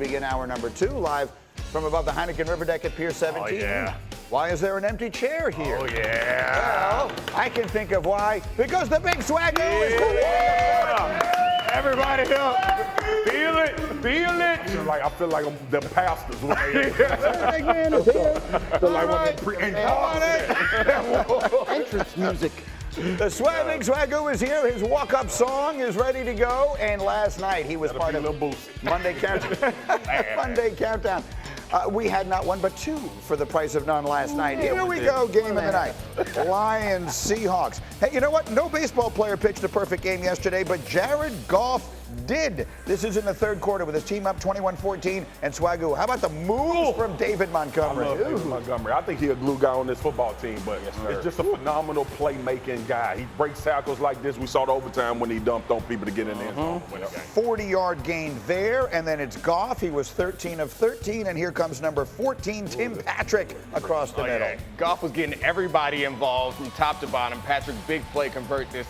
begin hour number 2 live from above the Heineken River deck at Pier 17. Oh, yeah. Why is there an empty chair here? Oh, yeah. Well, I can think of why. Because the big Swagu is coming in. Everybody help. Feel it. Feel it. I feel like I'm the pastors when they Big man is here. feel like when they Entrance music. The Big Swagu is here. His walk-up song is ready to go. And last night he was part of Monday Countdown. Monday Countdown. We had not one but 2 for the price of none last night. Here we go, game of the night. Lions, Seahawks. Hey, you know what? No baseball player pitched a perfect game yesterday, but Jared Goff did. This is in the third quarter with his team up 21-14. And Swagu, how about the moves from David Montgomery? I love David Montgomery. I think he's a glue guy on this football team, but it's just a phenomenal playmaking guy. He breaks tackles like this. We saw the overtime when he dumped on people to get in there. 40-yard gain there, and then it's Goff. He was 13 of 13, and here comes number 14, Tim Patrick, across the middle. Yeah. Goff was getting everybody involved from top to bottom. Patrick, big play, convert this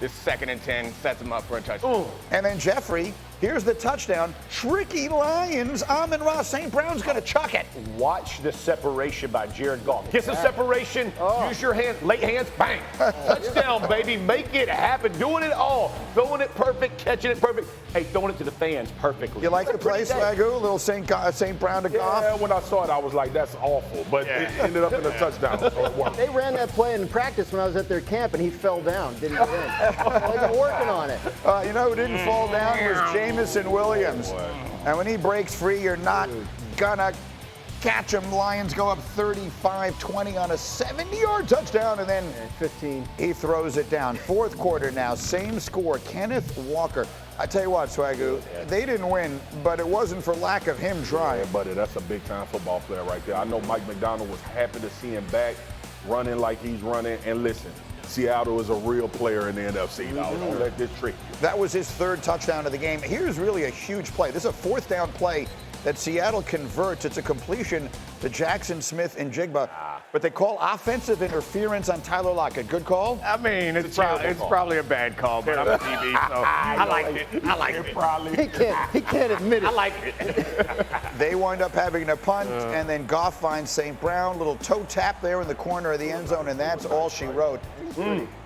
2nd and 10, sets him up for a touchdown. And then Jeffrey, here's the touchdown. Tricky Lions, Amon-Ra St. Brown's going to chuck it. Watch the separation by Jared Goff. Get some separation, use your hands, late hands, bang. Touchdown, baby. Make it happen. Doing it all. Throwing it perfect, catching it perfect. Hey, throwing it to the fans perfectly. You like the play, Swagu? A little St. Brown to Goff? Yeah, when I saw it, I was like, that's awful. But it ended up in a touchdown, so it worked. They ran that play in practice when I was at their camp, and he fell down. Didn't get in. They've been working on it. You know who didn't fall down was Jamison Williams. And when he breaks free, you're not gonna catch him. Lions go up 35-20 on a 70-yard touchdown, and then 15. He throws it down. Fourth quarter now, same score. Kenneth Walker. I tell you what, Swagu, they didn't win, but it wasn't for lack of him trying. Yeah, buddy, that's a big-time football player right there. I know Mike McDonald was happy to see him back, running like he's running. And listen, Seattle is a real player in the NFC. Don't let this trick you. That was his 3rd touchdown of the game. Here's really a huge play. This is a 4th down play that Seattle converts. It's a completion to Jackson Smith and Jigba. But they call offensive interference on Tyler Lockett. Good call? I mean, it's probably a bad call, but I'm a DB, so I liked it. I liked it. Probably. He can't admit it. I liked it. They wind up having a punt, and then Goff finds St. Brown. Little toe tap there in the corner of the end zone, and that's all she wrote.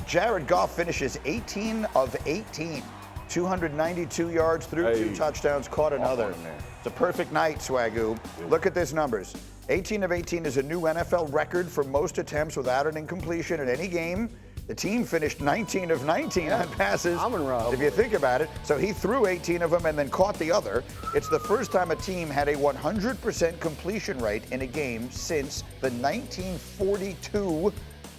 Jared Goff finishes 18 of 18. 292 yards through 2 touchdowns, caught another. It's a perfect night, Swagu. Look at these numbers. 18 of 18 is a new NFL record for most attempts without an incompletion in any game. The team finished 19 of 19 on passes, if you think about it. So he threw 18 of them and then caught the other. It's the first time a team had a 100% completion rate in a game since the 1942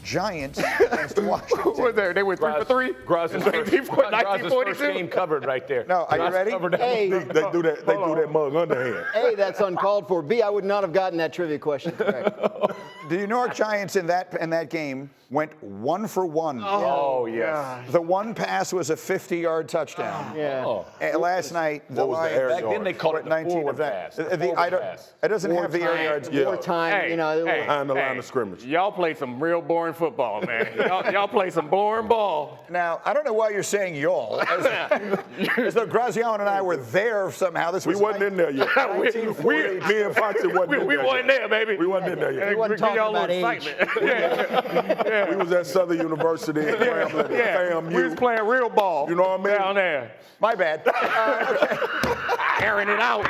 Giants against Washington. They went 3 for 3? Graz's first game covered right there. No, are you ready? A, They do that mug underhand. A, that's uncalled for. B, I would not have gotten that trivia question correct. The New York Giants in that game went 1 for 1. Oh, yes. The one pass was a 50-yard touchdown. And last night, the Lions. Back then they called it the 19 forward of that. pass. It doesn't have the air yards. More time, Behind the line of scrimmage. Y'all played some real boring football, man. Y'all played some boring ball. Now, I don't know why you're saying y'all. As though Graziano and I were there somehow. We wasn't in there yet. Me and Foxy wasn't in there. We wasn't there, baby. We wasn't in there yet. He wasn't talking about age. We was at Southern University in Grambling, FAMU. We was playing real ball. You know what I mean? Down there. My bad. Airing it out.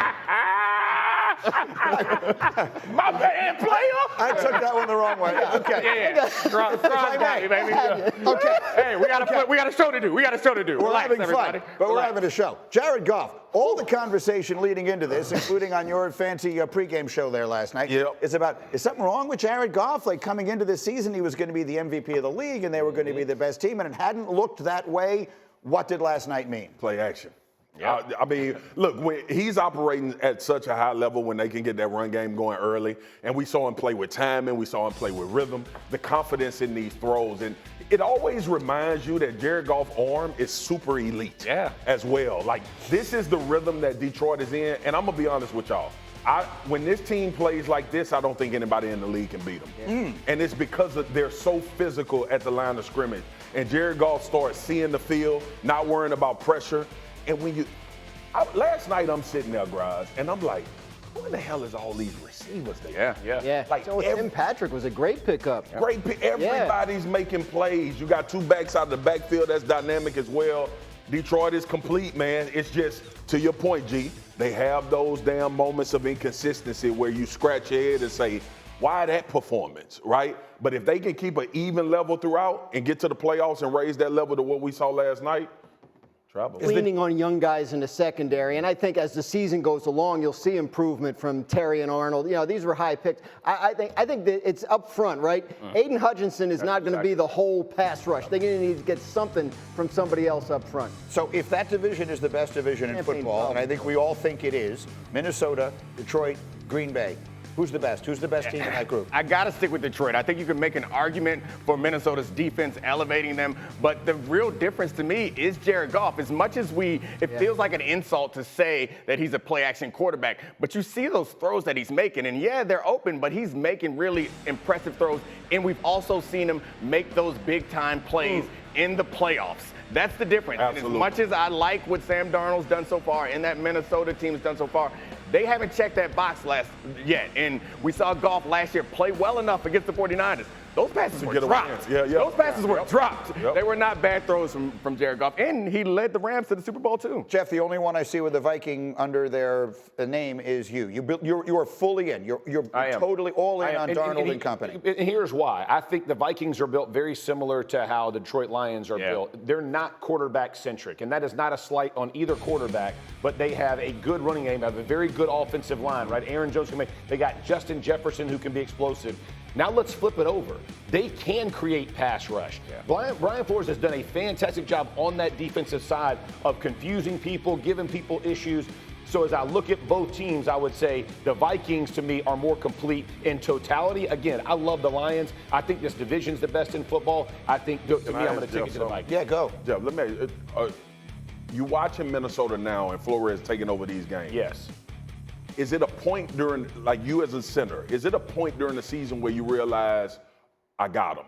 My bad, player. I took that one the wrong way. Okay. Yeah. Cross body, baby. Okay. Hey, we got a show to do. We're Relax, having everybody. fun, but we're having a show. Jared Goff, all the conversation leading into this, including on your fancy pregame show there last night, is about, is something wrong with Jared Goff? Like coming into this season, he was going to be the MVP of the league and they were going to be the best team, and it hadn't looked that way. What did last night mean? Play action. I mean, look, when he's operating at such a high level when they can get that run game going early, and we saw him play with timing, we saw him play with rhythm, the confidence in these throws, and it always reminds you that Jared Goff's arm is super elite as well. Like, this is the rhythm that Detroit is in, and I'm going to be honest with y'all. When this team plays like this, I don't think anybody in the league can beat them. And it's because they're so physical at the line of scrimmage. And Jared Goff starts seeing the field, not worrying about pressure. And when Last night I'm sitting there, Graz, and I'm like, who in the hell is all these receivers there? Yeah. Like So Tim Patrick was a great pickup. Everybody's making plays. You got two backs out of the backfield that's dynamic as well. Detroit is complete, man. It's just, to your point, G, they have those damn moments of inconsistency where you scratch your head and say, why that performance, right? But if they can keep an even level throughout and get to the playoffs and raise that level to what we saw last night, trouble. Leaning on young guys in the secondary, and I think as the season goes along, you'll see improvement from Terry and Arnold. You know, these were high picks. I think that it's up front, right? Aiden Hutchinson is not going to be the whole pass rush. They're going to need to get something from somebody else up front. So if that division is the best division in football, and I think we all think it is, Minnesota, Detroit, Green Bay. Who's the best? Who's the best team in that group? I got to stick with Detroit. I think you can make an argument for Minnesota's defense elevating them, but the real difference to me is Jared Goff. As much as it feels like an insult to say that he's a play-action quarterback, but you see those throws that he's making, and yeah, they're open, but he's making really impressive throws, and we've also seen him make those big-time plays in the playoffs. That's the difference. Absolutely. And as much as I like what Sam Darnold's done so far and that Minnesota team has done so far, they haven't checked that box yet. And we saw Goff last year play well enough against the 49ers. Those passes were dropped. Those passes were dropped. They were not bad throws from Jared Goff. And he led the Rams to the Super Bowl, too. Jeff, the only one I see with a Viking under their name is you. You are fully in. You're totally all in on Darnold and company. And here's why. I think the Vikings are built very similar to how the Detroit Lions are built. They're not quarterback-centric, and that is not a slight on either quarterback, but they have a good running game, have a very good offensive line, right? Aaron Jones can they got Justin Jefferson who can be explosive. Now let's flip it over. They can create pass rush. Brian Flores has done a fantastic job on that defensive side of confusing people, giving people issues. So as I look at both teams, I would say the Vikings, to me, are more complete in totality. Again, I love the Lions. I think this division's the best in football. I think, to me, I'm going to take it to the Vikings. Yeah, go. Jeff, let me. You watching Minnesota now and Flores taking over these games. Yes. Is it a point during, like you as a center, is it a point during the season where you realize, I got him?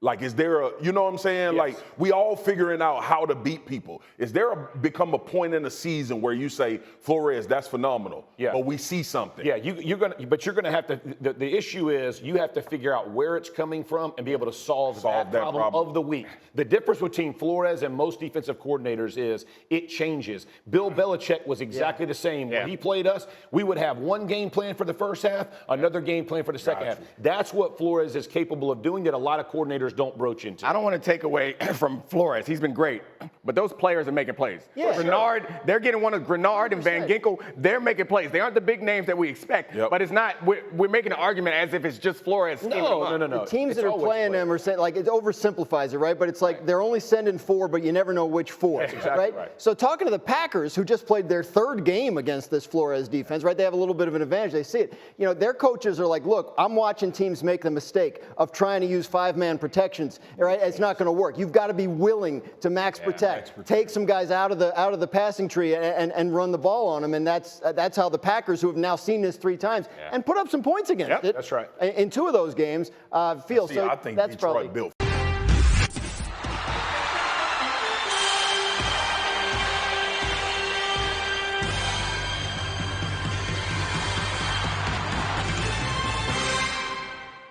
Like, is there you know what I'm saying? Yes. Like, we all figuring out how to beat people. Is there become a point in the season where you say, Flores, that's phenomenal, but we see something? Yeah, you're gonna have to. The issue is you have to figure out where it's coming from and be able to solve that problem of the week. The difference between Flores and most defensive coordinators is it changes. Bill Belichick was exactly the same. When he played us, we would have one game plan for the first half, another game plan for the second half. That's what Flores is capable of doing that a lot of coordinators don't broach into. I don't want to take away from Flores. He's been great. But those players are making plays. Yeah, Grenard, they're getting one of Grenard and Van Ginkel. They're making plays. They aren't the big names that we expect. But it's not, we're making an argument as if it's just Flores. No. The teams that are playing them are saying, like, it oversimplifies it, right? But it's like they're only sending 4, but you never know which 4. That's exactly right. So talking to the Packers, who just played their third game against this Flores defense, right? They have a little bit of an advantage. They see it. You know, their coaches are like, look, I'm watching teams make the mistake of trying to use 5-man protections. Right? It's not going to work. You've got to be willing to max protect, take some guys out of the passing tree and run the ball on them. And that's how the Packers, who have now seen this 3 times and put up some points against it. That's right. In 2 of those games, feel. I think that's Detroit probably built